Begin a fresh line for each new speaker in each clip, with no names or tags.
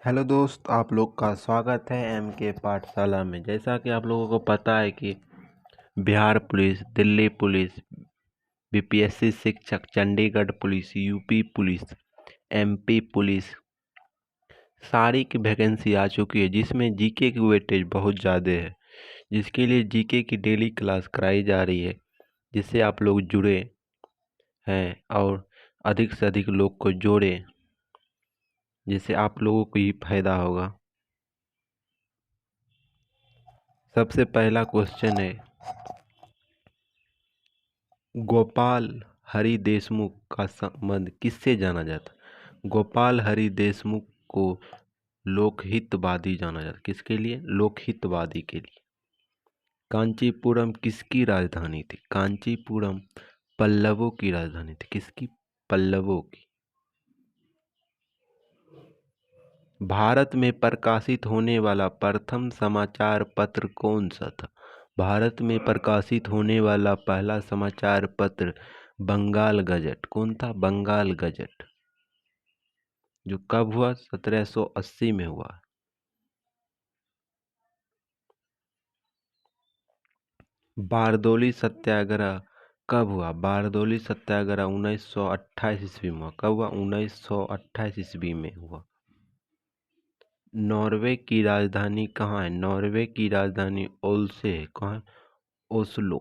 Hello दोस्त, आप लोग का स्वागत है एम के पाठशाला में। जैसा कि आप लोगों को पता है कि Bihar police, Delhi police, BPSC शिक्षक, Chandigarh police, UP police, MP police सारी की वैकेंसी आ चुकी है, जिसमें जीके की वेटेज बहुत ज़्यादा है, जिसके लिए जीके की डेली क्लास कराई जा रही है, जिससे आप लोग जुड़े हैं और अधिक से अधिक लोग को जोड़ें, जिससे आप लोगों को ही फायदा होगा। सबसे पहला क्वेश्चन है, गोपाल हरि देशमुख का संबंध किससे जाना जाता है? गोपाल हरि देशमुख को लोकहितवादी जाना जाता है। किसके लिए? लोकहितवादी के लिए। कांचीपुरम किसकी राजधानी थी? कांचीपुरम पल्लवों की राजधानी थी। किसकी? पल्लवों की। भारत में प्रकाशित होने वाला प्रथम समाचार पत्र कौन सा था? भारत में प्रकाशित होने वाला पहला समाचार पत्र बंगाल गजट। कौन था? बंगाल गजट। जो कब हुआ? 1780 में हुआ। बारदोली सत्याग्रह कब हुआ? बारदोली सत्याग्रह 1928 ईस्वी में हुआ। कब हुआ? 1928 ईस्वी में हुआ। नॉर्वे की राजधानी कहाँ है? नॉर्वे की राजधानी ओल्से है। कहाँ है? ओस्लो।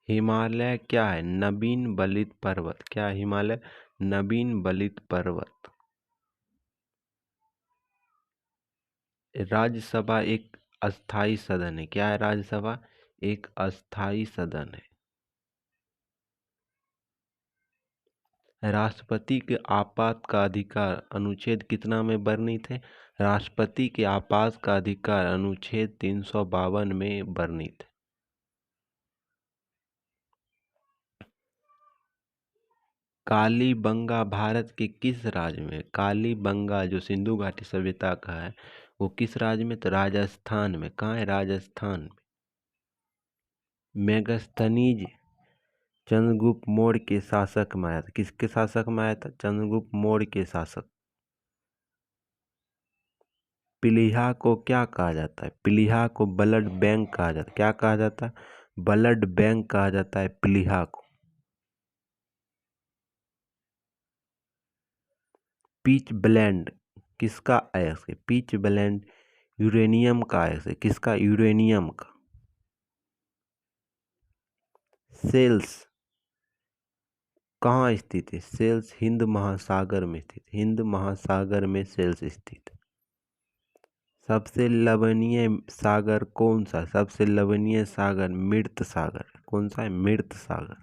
हिमालय क्या है? नवीन बलित पर्वत। क्या है हिमालय? नवीन बलित पर्वत। राज्यसभा एक अस्थाई सदन है। क्या है राज्यसभा? एक अस्थाई सदन है। राष्ट्रपति के आपात का अधिकार अनुच्छेद कितना में वर्णित है? राष्ट्रपति के आपात का अधिकार अनुच्छेद 352 में वर्णित है। कालीबंगा भारत के किस राज्य में? कालीबंगा जो सिंधु घाटी सभ्यता का है, वो किस राज्य में? तो राजस्थान में। कहाँ है? राजस्थान में। मेगस्थनीज चंद्रगुप्त मौर्य के शासक में आया था। किसके शासक में आया था? चंद्रगुप्त मौर्य के शासक। प्लीहा को क्या कहा जाता है? प्लीहा को ब्लड बैंक कहा जाता है। क्या कहा जाता है? ब्लड बैंक कहा जाता है प्लीहा को। पीच ब्लेंड किसका अयस्क है? पीच ब्लेंड यूरेनियम का अयस्क है। किसका? यूरेनियम का। सेल्स कहाँ स्थित है? सेल्स हिंद महासागर में स्थित। हिंद महासागर में सेल्स स्थित। सबसे लवणीय सागर कौन सा? सबसे लवणीय सागर मृत सागर। कौन सा है? मृत सागर।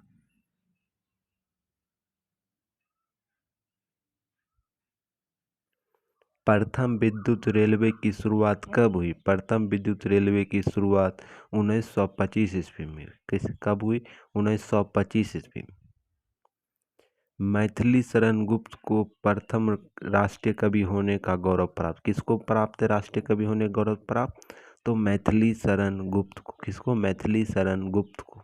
प्रथम विद्युत रेलवे की शुरुआत कब हुई? प्रथम विद्युत रेलवे की शुरुआत 1925 ईस्वी में। कब हुई? 1925 ईस्वी में। मैथिली शरण गुप्त को प्रथम राष्ट्रीय कवि होने का गौरव प्राप्त। किसको प्राप्त है राष्ट्रीय कवि होने का गौरव प्राप्त? तो मैथिली शरण गुप्त को। किसको? मैथिली शरण गुप्त को।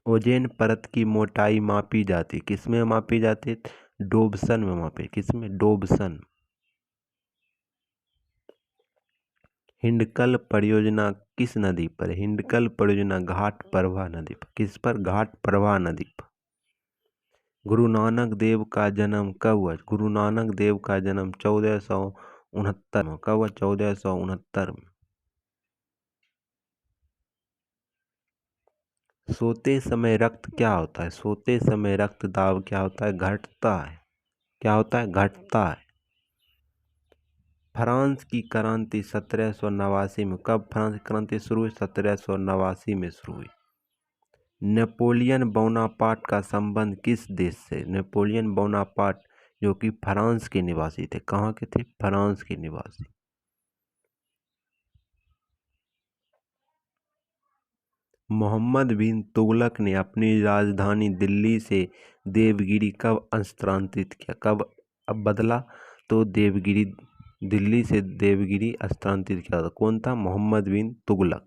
ओजोन परत की मोटाई मापी जाती है। किसमें मापी जाती है? डोबसन में मापी। किसमें? डोबसन। हिंडकल परियोजना किस नदी पर है? हिंडकल परियोजना घाट प्रभा नदी पर। किस पर? घाट प्रभा नदी पर। गुरु नानक देव का जन्म कब हुआ? गुरु नानक देव का जन्म 1469 में। कब हुआ? 1469 में। सोते समय रक्त क्या होता है? सोते समय रक्त दाब क्या होता है? घटता है। क्या होता है? घटता है। फ्रांस की क्रांति 1789 में। कब फ्रांस की क्रांति शुरू हुई? 1789 में शुरू हुई। नेपोलियन बोनापार्ट का संबंध किस देश से? नेपोलियन बोनापार्ट जो कि फ्रांस के निवासी थे। कहाँ के थे? फ्रांस के निवासी। मोहम्मद बिन तुगलक ने अपनी राजधानी दिल्ली से देवगिरी कब स्थानांतरित किया? कब अब बदला? तो देवगिरी, दिल्ली से देवगिरी स्थानांतरित किया था। कौन था? मोहम्मद बिन तुगलक।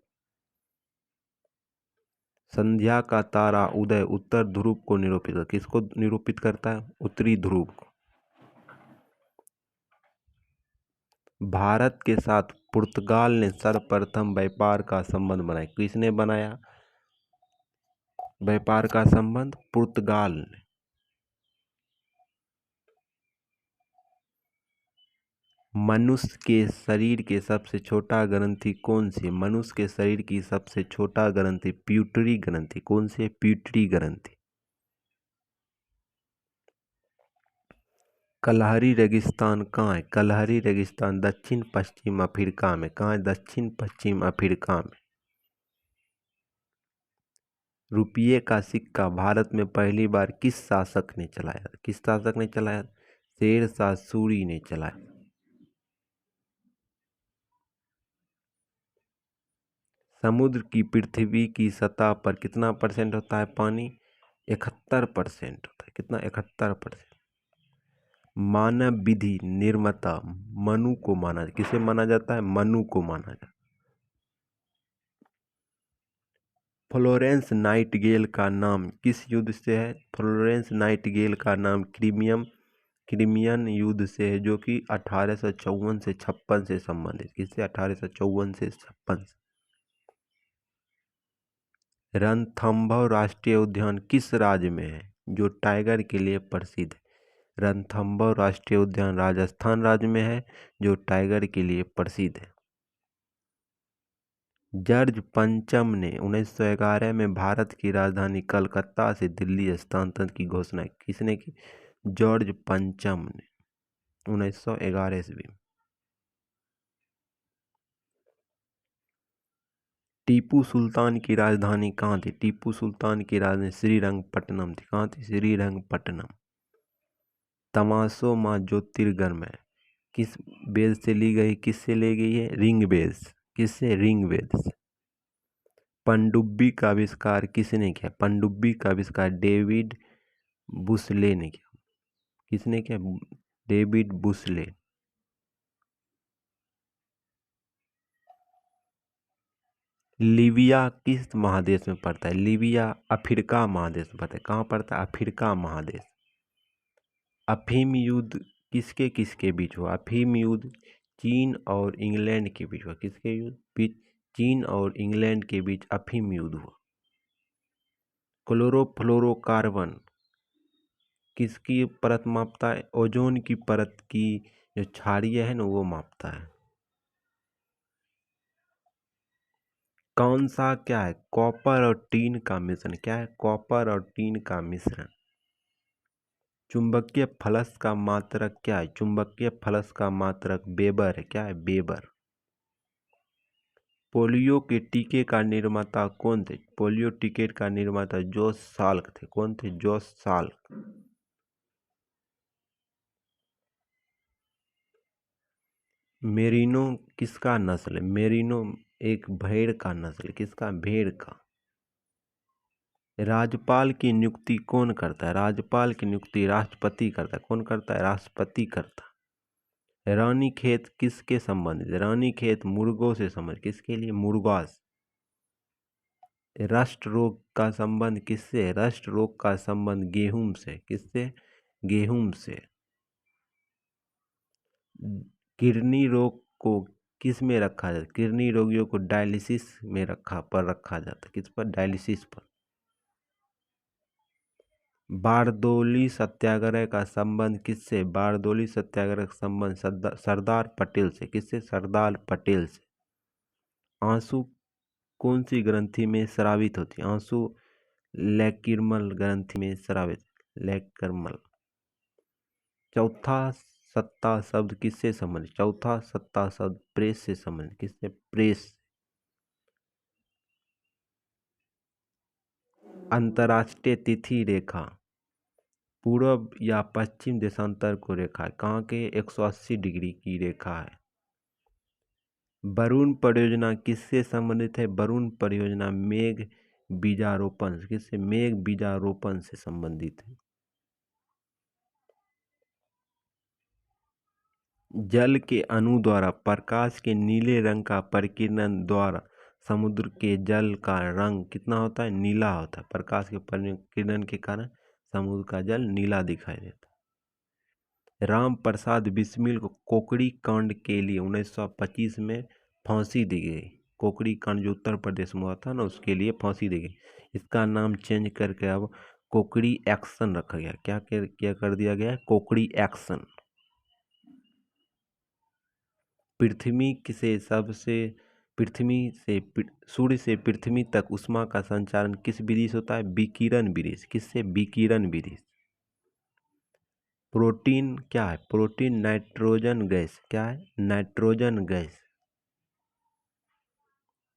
संध्या का तारा उदय उत्तर ध्रुव को निरूपित करता, किसको निरूपित करता है? उत्तरी ध्रुव को। भारत के साथ पुर्तगाल ने सर्वप्रथम व्यापार का संबंध बनाया, किसने बनाया व्यापार का संबंध? पुर्तगाल ने। मनुष्य के शरीर के सबसे छोटा ग्रंथि कौन सी? मनुष्य के शरीर की सबसे छोटा ग्रंथि प्यूटरी ग्रंथि। कौन सी? प्यूटरी ग्रंथि। कलहरी रेगिस्तान कहाँ है? कलहरी रेगिस्तान दक्षिण पश्चिम अफ्रीका में। कहाँ है? दक्षिण पश्चिम अफ्रीका में। रुपये का सिक्का भारत में पहली बार किस शासक ने चलाया? किस शासक ने चलाया? शेरशाह सूरी ने चलाया। समुद्र की पृथ्वी की सतह पर कितना % होता है पानी? 71% होता है। कितना? 71%। मानव विधि निर्माता मनु को माना, किसे माना जाता है? मनु को माना जाता है। फ्लोरेंस नाइटिंगेल का नाम किस युद्ध से है? फ्लोरेंस नाइटिंगेल का नाम क्रिमियन युद्ध से है, जो कि 1854 से 56 से संबंधित। किससे? 1854 से 56। रणथंभौर राष्ट्रीय उद्यान किस राज्य में है, जो टाइगर के लिए प्रसिद्ध है? रणथंभौर राष्ट्रीय उद्यान राजस्थान राज्य में है, जो टाइगर के लिए प्रसिद्ध है। जॉर्ज पंचम ने 1911 में भारत की राजधानी कलकत्ता से दिल्ली स्थानांतरण की घोषणा किसने की? जॉर्ज पंचम ने 1911 ईस्वी में। टीपू सुल्तान की राजधानी कहाँ थी? टीपू सुल्तान की राजधानी श्रीरंगपट्टनम थी। कहाँ थी? श्रीरंगपट्टनम। तमासो माँ ज्योतिर्गमय किस वेद से ली गई? किससे ली गई है? ऋग्वेद। किससे? ऋग्वेद से। पनडुब्बी का आविष्कार किसने किया? पनडुब्बी का आविष्कार डेविड बुशले ने किया। किसने किया? डेविड बुशले। लीबिया किस महादेश में पड़ता है? लीबिया अफ्रीका महादेश में पड़ता है। कहाँ पड़ता है? अफ्रीका महादेश। अफीम युद्ध किसके किसके बीच हुआ? अफीम युद्ध चीन और इंग्लैंड के बीच हुआ। किसके बीच? चीन और इंग्लैंड के बीच अफीम युद्ध हुआ। क्लोरोफ्लोरोकार्बन किसकी परत मापता है? ओजोन की परत की जो क्षारीय है ना, वो मापता है। कौन सा क्या है? कॉपर और टीन का मिश्रण। क्या है? कॉपर और टीन का मिश्रण। चुंबकीय फ्लक्स का मात्रक क्या है? चुंबकीय फ्लक्स का मात्रक वेबर है। क्या है? वेबर। पोलियो के टीके का निर्माता कौन थे? पोलियो टीके का निर्माता जोस साल्क थे। कौन थे? जोस साल्क। मेरिनो किसका नस्ल है? मेरिनो एक भेड़ का नस्ल है। किसका? भेड़ का। राज्यपाल की नियुक्ति कौन करता है? राज्यपाल की नियुक्ति राष्ट्रपति करता है। कौन करता है? राष्ट्रपति करता है। रानीखेत किसके संबंधित है? रानीखेत मुर्गों से संबंधित। किसके लिए? मुर्गा से। रस्ट रोग का संबंध किससे है? रस्ट रोग का संबंध गेहूं से। किससे? गेहूं से। किडनी रोग को किस में रखा जाता है? किडनी रोगियों को डायलिसिस में रखा जाता है। किस पर? डायलिसिस पर। बारदोली सत्याग्रह का संबंध किससे? बारदोली सत्याग्रह का संबंध सरदार पटेल से। किससे? सरदार पटेल से। आंसू कौन सी ग्रंथि में स्रावित होती है? आंसू लैक्रिमल ग्रंथि में स्रावित। लैक्रिमल। चौथा सत्ता शब्द किससे संबंधित? चौथा सत्ता शब्द प्रेस से संबंधित। किससे? प्रेस। अंतर्राष्ट्रीय तिथि रेखा पूर्व या पश्चिम देशांतर को रेखा है। कहाँ के? 180 डिग्री की रेखा है। वरुण परियोजना किससे संबंधित है? वरुण परियोजना मेघ बीजारोपण। किससे? मेघ बीजारोपण से संबंधित है। जल के अणु द्वारा प्रकाश के नीले रंग का परिकिरण द्वारा समुद्र के जल का रंग कितना होता है? नीला होता है। प्रकाश के किरण के कारण समुद्र का जल नीला दिखाई देता है। राम प्रसाद बिस्मिल को कोकड़ी कांड के लिए 1925 में फांसी दी गई। कोकड़ी कांड जो उत्तर प्रदेश में हुआ था ना, उसके लिए फांसी दी गई। इसका नाम चेंज करके अब कोकड़ी एक्शन रखा गया। क्या कर दिया गया? कोकड़ी एक्शन। सूर्य से पृथ्वी तक ऊष्मा का संचारण किस विधि से होता है? विकिरण विधि से। किससे? विकिरण विधि से। प्रोटीन क्या है? Protein nitrogen gas. क्या है? Nitrogen gas.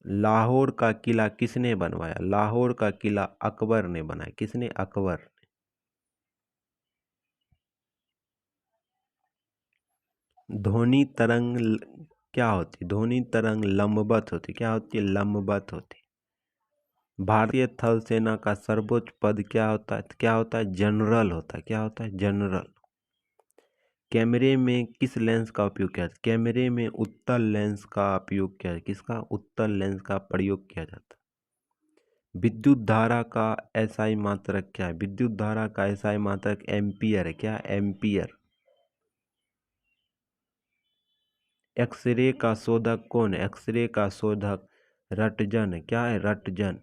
लाहौर का किला किसने बनवाया? लाहौर का किला अकबर ने बनाया। किसने? अकबर। ध्वनि तरंग क्या होती? ध्वनि तरंग लंबवत होती। क्या होती है? लंबवत होती। भारतीय थल सेना का सर्वोच्च पद क्या होता है? क्या होता है? जनरल होता है। क्या होता है? जनरल। कैमरे में किस लेंस का उपयोग किया जाता है? कैमरे में उत्तल लेंस का उपयोग किया जाता है। किसका? उत्तल लेंस का प्रयोग किया जाता है। विद्युत धारा का एसआई मात्रक क्या है? विद्युत धारा का एसआई मात्रक एम्पियर है। क्या? एम्पियर। एक्सरे का शोधक कौन है? एक्सरे का शोधक रटजन है। क्या है? रटजन।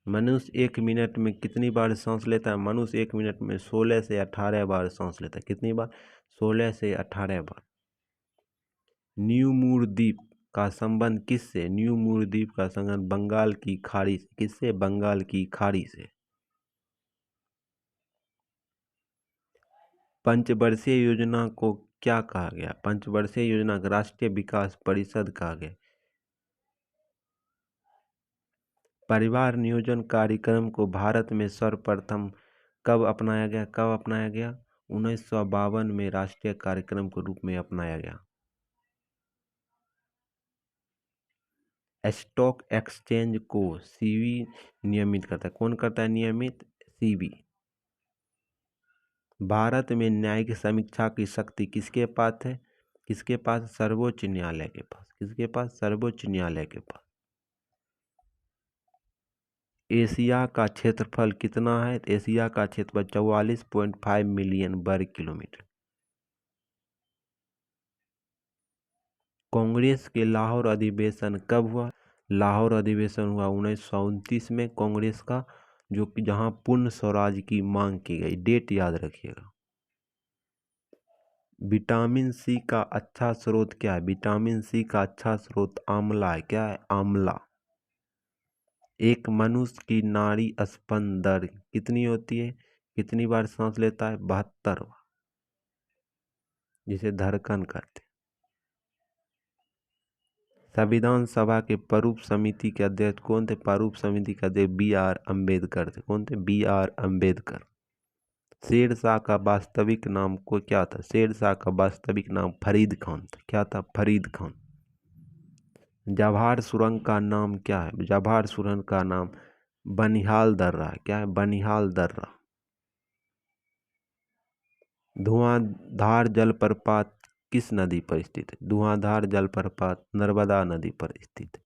मनुष्य 1 मिनट में कितनी बार सांस लेता है? मनुष्य 1 मिनट में 16 से 18 बार सांस लेता है। कितनी बार? 16 से 18 बार। न्यू मूर द्वीप का संबंध किससे? न्यू मूर द्वीप का संबंध बंगाल की खाड़ी से। किससे? बंगाल की खाड़ी से। पंचवर्षीय योजना को क्या कहा गया? पंचवर्षीय योजना को राष्ट्रीय विकास परिषद कहा गया। परिवार नियोजन कार्यक्रम को भारत में सर्वप्रथम कब अपनाया गया? कब अपनाया गया? 1952 में राष्ट्रीय कार्यक्रम के रूप में अपनाया गया। स्टॉक एक्सचेंज को सीबी नियमित करता है। कौन करता है नियमित? सीबी। भारत में न्यायिक समीक्षा की शक्ति किसके पास है? किसके पास? सर्वोच्च न्यायालय के पास। किसके पास? सर्वोच्च न्यायालय के पास। एशिया का क्षेत्रफल कितना है? एशिया का क्षेत्रफल 44.5 मिलियन वर्ग किलोमीटर। कांग्रेस के लाहौर अधिवेशन कब हुआ? लाहौर अधिवेशन हुआ 1929 में कांग्रेस का, जो कि जहां पूर्ण स्वराज की मांग की गई। डेट याद रखिएगा। विटामिन सी का अच्छा स्रोत क्या है? विटामिन सी का अच्छा स्रोत आंवला है। क्या है? आंवला। एक मनुष्य की नाड़ी स्पंदन दर कितनी होती है? कितनी बार सांस लेता है? 72 बार, जिसे धड़कन कहते हैं। संविधान सभा के प्रारूप समिति के अध्यक्ष कौन थे? प्रारूप समिति के अध्यक्ष B.R. अम्बेडकर थे। कौन थे? B.R. अम्बेडकर। शेरशाह का वास्तविक नाम को क्या था? शेरशाह का वास्तविक नाम फरीद खान था। क्या था? फरीद खान। जवाहर सुरंग का नाम क्या है? जवाहर सुरंग का नाम बनिहाल दर्रा है। क्या है? बनिहाल दर्रा। धुआंधार जलप्रपात किस नदी पर स्थित है? धुआंधार जलप्रपात नर्मदा नदी पर स्थित है।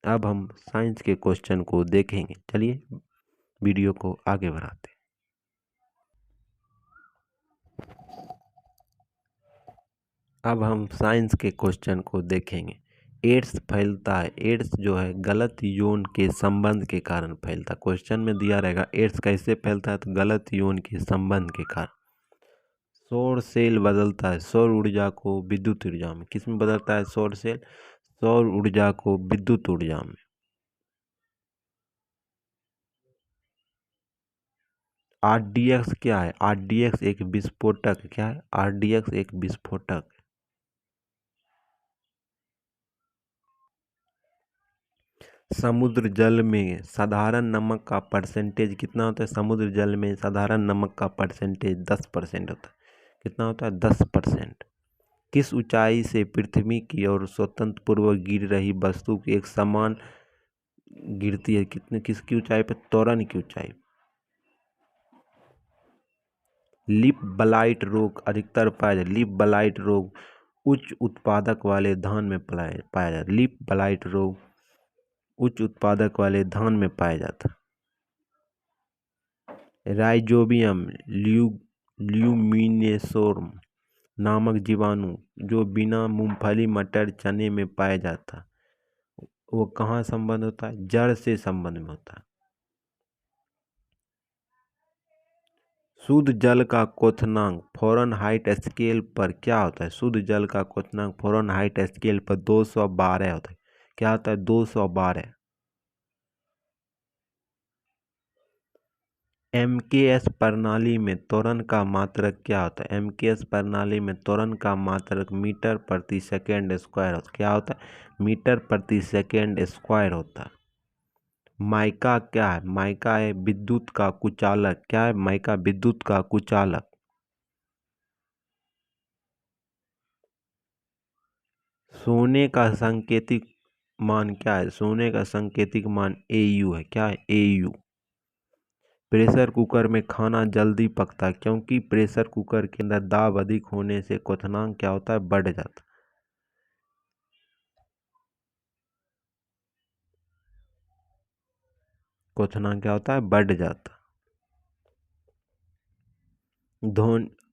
अब हम साइंस के क्वेश्चन को देखेंगे। चलिए वीडियो को आगे बढ़ाते हैं। अब हम साइंस के क्वेश्चन को देखेंगे। एड्स फैलता है। एड्स जो है गलत यौन के संबंध के कारण फैलता है। क्वेश्चन में दिया रहेगा एड्स कैसे फैलता है, तो गलत यौन के संबंध के कारण। सौर सेल बदलता है सौर ऊर्जा को विद्युत ऊर्जा में। किस में बदलता है सौर सेल? सौर ऊर्जा को विद्युत ऊर्जा में। आरडीएक्स क्या है? आरडीएक्स एक विस्फोटक। क्या है? आरडीएक्स एक विस्फोटक। समुद्र जल में साधारण नमक का परसेंटेज कितना होता है? समुद्र जल में साधारण नमक का परसेंटेज 10% होता है। कितना होता है? 10%। किस ऊंचाई से पृथ्वी की ओर स्वतंत्र पूर्वक गिर रही वस्तु की एक समान गिरती है? किसकी ऊंचाई पे? त्वरण की ऊंचाई। लिप ब्लाइट रोग अधिकतर पाया जाता है। लिप ब्लाइट रोग उच्च उत्पादक वाले धान में पाया जाता। लीफ ब्लाइट रोग उच्च उत्पादक वाले धान में पाया जाता। राइजोबियम ल्यूमिनेसोरम नामक जीवाणु जो बिना मूंगफली मटर चने में पाया जाता, वो कहाँ संबंध होता है? जड़ से संबंध में होता है। शुद्ध जल का क्वथनांक फ़ारेनहाइट स्केल पर क्या होता है? शुद्ध जल का क्वथनांक फ़ारेनहाइट स्केल पर 212 होता है। क्या होता है? 212। एमकेएस प्रणाली में त्वरण का मात्रक क्या होता है? एमकेएस प्रणाली में त्वरण का मात्रक मीटर प्रति सेकेंड स्क्वायर होता है। क्या होता है? मीटर प्रति सेकेंड स्क्वायर होता है। माइका क्या है? माइका है विद्युत का कुचालक। क्या है माइका? विद्युत का कुचालक। सोने का सांकेतिक मान क्या है? सोने का सांकेतिक मान AU है। क्या है? AU। प्रेशर कुकर में खाना जल्दी पकता है क्योंकि प्रेशर कुकर के अंदर दाब अधिक होने से क्वथनांक क्या होता है? बढ़ जाता है। क्वथनांक क्या होता है? बढ़ जाता।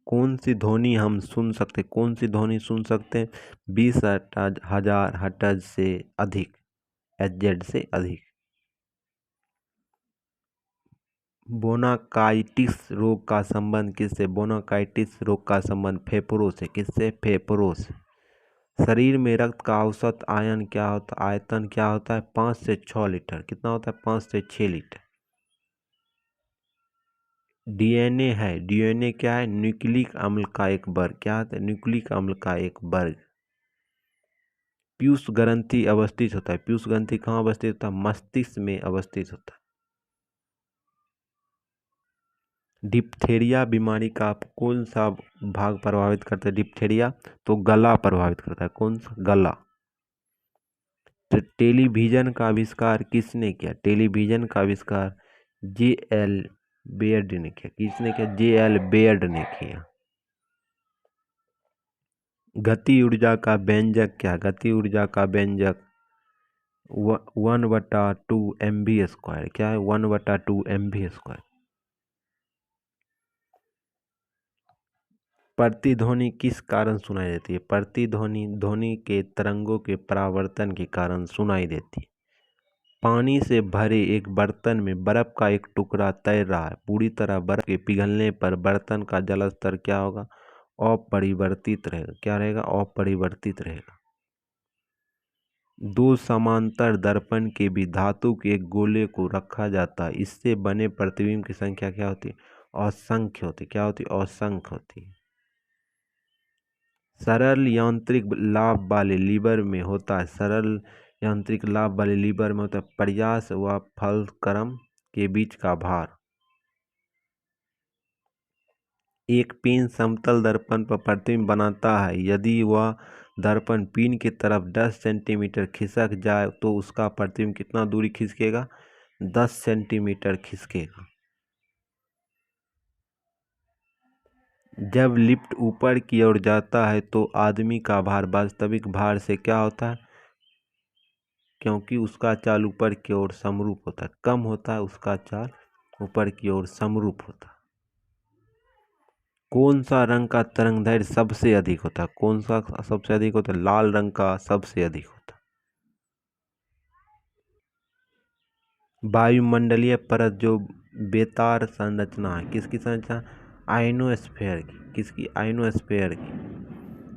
कौन सी ध्वनि हम सुन सकते? कौन सी ध्वनि सुन सकते हैं? 20,000 हर्ट्ज से अधिक, HZ से अधिक। बोनाकाइटिस रोग का संबंध किससे? बोनाकाइटिस रोग का संबंध फेफड़ों से। किससे? फेफड़ों से। शरीर में रक्त का औसत आयतन क्या होता है? 5 से 6 लीटर। कितना होता है? 5 से 6 लीटर। डीएनए है। डीएनए क्या है? न्यूक्लिक अम्ल का एक वर्ग। क्या है? न्यूक्लिक अम्ल का एक वर्ग। पीयूष ग्रंथि अवस्थित होता है। पीयूष ग्रंथि कहाँ अवस्थित होता है? मस्तिष्क में अवस्थित होता है। डिप्थेरिया बीमारी का कौन सा भाग प्रभावित करता है? डिप्थेरिया तो गला प्रभावित करता है। कौन सा? गला। तो टेलीविजन का आविष्कार किसने किया? टेलीविजन का आविष्कार JL बेयर्ड ने किया। किसने किया? JL बेयर्ड ने किया। गति ऊर्जा का व्यंजक क्या? गति ऊर्जा का व्यंजक 1/2 mv²। क्या है? 1/2 mv²। प्रतिध्वनि किस कारण सुनाई देती है? प्रतिध्वनि ध्वनि के तरंगों के परावर्तन के कारण सुनाई देती है। पानी से भरे एक बर्तन में बर्फ का एक टुकड़ा तैर रहा है। पूरी तरह बर्फ के पिघलने पर बर्तन का जल स्तर क्या होगा? अपरिवर्तित रहेगा। क्या रहेगा? अपरिवर्तित रहेगा। दो समांतर दर्पण के बीच धातु के एक गोले को रखा जाता है। इससे बने प्रतिबिंब की संख्या क्या होती है? असंख्य होती है। क्या होती है? असंख्य होती है। सरल यांत्रिक लाभ वाले लीवर में होता है। सरल यांत्रिक लाभ वाले लीवर में होता है प्रयास व फलक्रम के बीच का भार। एक पेन समतल दर्पण पर प्रतिबिंब बनाता है। यदि वह दर्पण पिन की तरफ 10 सेंटीमीटर खिसक जाए तो उसका प्रतिबिंब कितना दूरी खिसकेगा? 10 सेंटीमीटर खिसकेगा। जब लिफ्ट ऊपर की ओर जाता है तो आदमी का भार वास्तविक भार से क्या होता है? क्योंकि उसका चाल ऊपर की ओर समरूप होता है, कम होता है उसका चाल ऊपर की ओर समरूप होता है। कौन सा रंग का तरंगदैर्घ्य सबसे अधिक होता है? कौन सा सबसे अधिक होता है? लाल रंग का सबसे अधिक होता है। वायुमंडलीय परत जो बेतार संरचना है, किसकी संरचना? आयनोस्फेयर की। किसकी? आयनोस्फेयर की।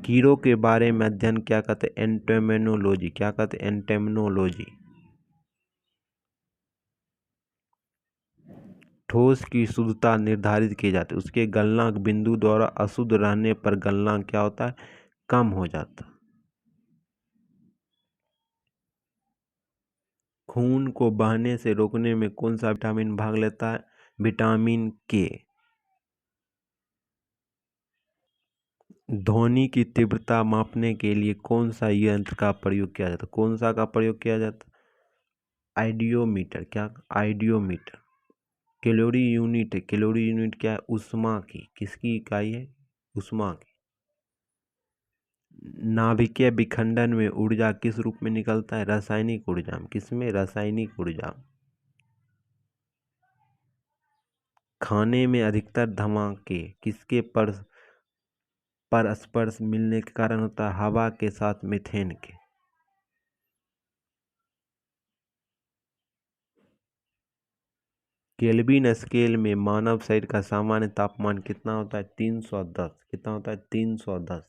कीड़ों के बारे में अध्ययन क्या कहते हैं? एंटेमोनोलॉजी। क्या कहते हैं? एंटेमोनोलॉजी। ठोस की शुद्धता निर्धारित की जाती है। उसके गलनांक बिंदु द्वारा अशुद्ध रहने पर गलनांक क्या होता है? कम हो जाता है। खून को बहने से रोकने में कौन सा विटामिन भाग लेता है? विटामिन के। ध्वनि की तीव्रता मापने के लिए कौन सा यंत्र का प्रयोग किया जाता है? कौन सा का प्रयोग किया जाता है? आइडियोमीटर। क्या? आइडियोमीटर। कैलोरी यूनिट है। कैलोरी यूनिट क्या है? ऊष्मा की। किसकी इकाई है? ऊष्मा की। नाभिकीय विखंडन में ऊर्जा किस रूप में निकलता है? रासायनिक ऊर्जा में। किसमें? रासायनिक ऊर्जा। खाने में अधिकतर धमाके किसके परस्पर मिलने के कारण होता है? हवा के साथ मीथेन के। केल्विन स्केल में मानव शरीर का सामान्य तापमान कितना होता है? 310। कितना होता है? 310।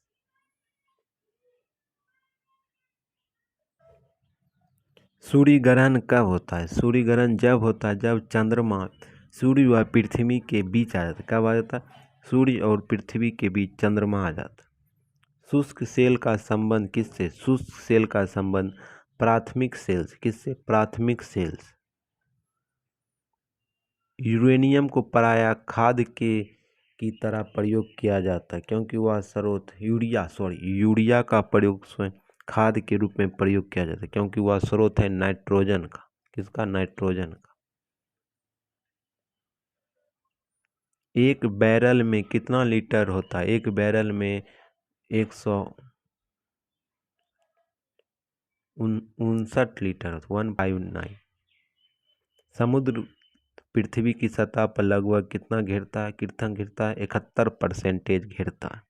सूर्य ग्रहण कब होता है? सूर्य ग्रहण जब होता है जब चंद्रमा सूर्य व पृथ्वी के बीच आ जाता है। कब आ जाता है? सूर्य और पृथ्वी के बीच चंद्रमा आ जाता है। शुष्क सेल का संबंध किससे? शुष्क सेल का संबंध प्राथमिक सेल से। किससे? प्राथमिक सेल से। यूरेनियम को पराया खाद की तरह प्रयोग किया जाता है क्योंकि वह स्रोत यूरिया का प्रयोग स्वयं खाद के रूप में प्रयोग किया जाता है क्योंकि वह स्रोत है नाइट्रोजन का। किसका? नाइट्रोजन का। एक बैरल में कितना लीटर होता है? एक बैरल में 159 लीटर, 159। समुद्र पृथ्वी की सतह पर लगभग कितना घेरता है? कितना घेरता है? 71% घेरता है।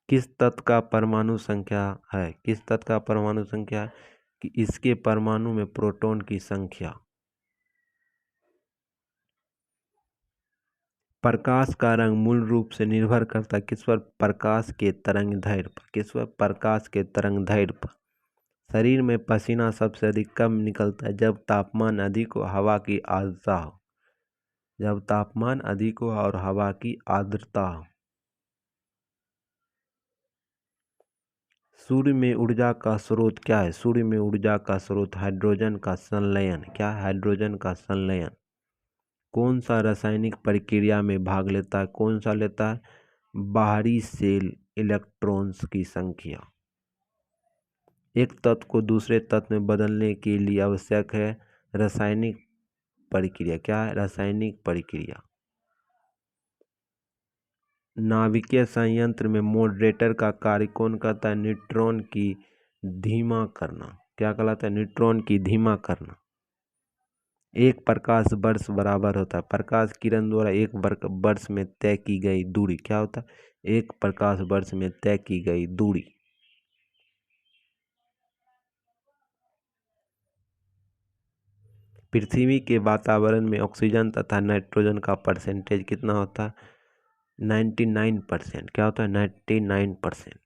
किस तत्व का परमाणु संख्या है? किस तत्व का परमाणु संख्या है कि इसके परमाणु में प्रोटॉन की संख्या। प्रकाश का रंग मूल रूप से निर्भर करता है किस पर? प्रकाश के तरंगदैर्घ्य पर। किस पर? प्रकाश के तरंगदैर्घ्य पर। शरीर में पसीना सबसे अधिक कब निकलता है? जब तापमान अधिक हो, हवा की आर्द्रता हो। जब तापमान अधिक हो और हवा की आर्द्रता हो। सूर्य में ऊर्जा का स्रोत क्या है? सूर्य में ऊर्जा का स्रोत हाइड्रोजन का संलयन। क्या? हाइड्रोजन का संलयन। कौन सा रासायनिक प्रक्रिया में भाग लेता है? कौन सा लेता है? बाहरी शेल इलेक्ट्रॉन्स की संख्या। एक तत्व को दूसरे तत्व में बदलने के लिए आवश्यक है रासायनिक प्रक्रिया। क्या है? रासायनिक प्रक्रिया। नाभिकीय संयंत्र में मॉडरेटर का कार्य कौन करता है? न्यूट्रॉन की धीमा करना। क्या कहलाता है? न्यूट्रॉन की धीमा करना। एक प्रकाश वर्ष बराबर होता है प्रकाश किरण द्वारा एक वर्ष में तय की गई दूरी। क्या होता है? एक प्रकाश वर्ष में तय की गई दूरी। पृथ्वी के वातावरण में ऑक्सीजन तथा नाइट्रोजन का परसेंटेज कितना होता है? 99%। क्या होता है? 99%।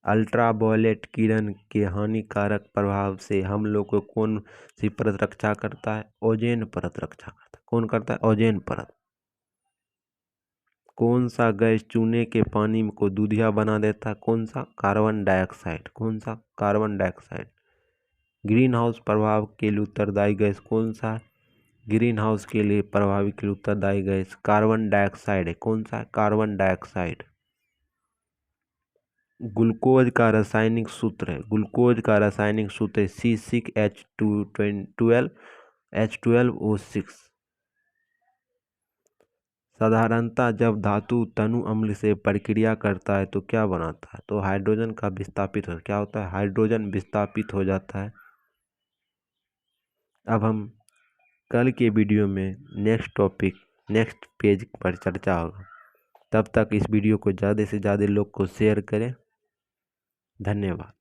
अल्ट्रावायलेट किरण के हानिकारक प्रभाव से हम लोग को कौन सी परत रक्षा करता है? ओजोन परत रक्षा करता है। कौन करता है? ओजोन परत। कौन सा गैस चूने के पानी को दूधिया बना देता है? कौन सा? Carbon dioxide. कौन सा? Carbon dioxide. ग्रीन हाउस प्रभाव के लिए उत्तरदायी गैस कौन सा? ग्रीन हाउस के लिए प्रभावी के लिए उत्तरदायी गैस कार्बन डाइऑक्साइड है। कौन सा? Carbon dioxide. ग्लूकोज का रासायनिक सूत्र है। ग्लूकोज का रासायनिक सूत्र है C6H12O6। साधारणतः जब धातु तनु अम्ल से प्रक्रिया करता है तो क्या बनाता है? तो हाइड्रोजन का विस्थापित हो। क्या होता है? हाइड्रोजन विस्थापित हो जाता है। अब हम कल के वीडियो में नेक्स्ट पेज पर चर्चा होगा। तब तक इस वीडियो को ज़्यादा से ज़्यादा लोग को शेयर करें। धन्यवाद।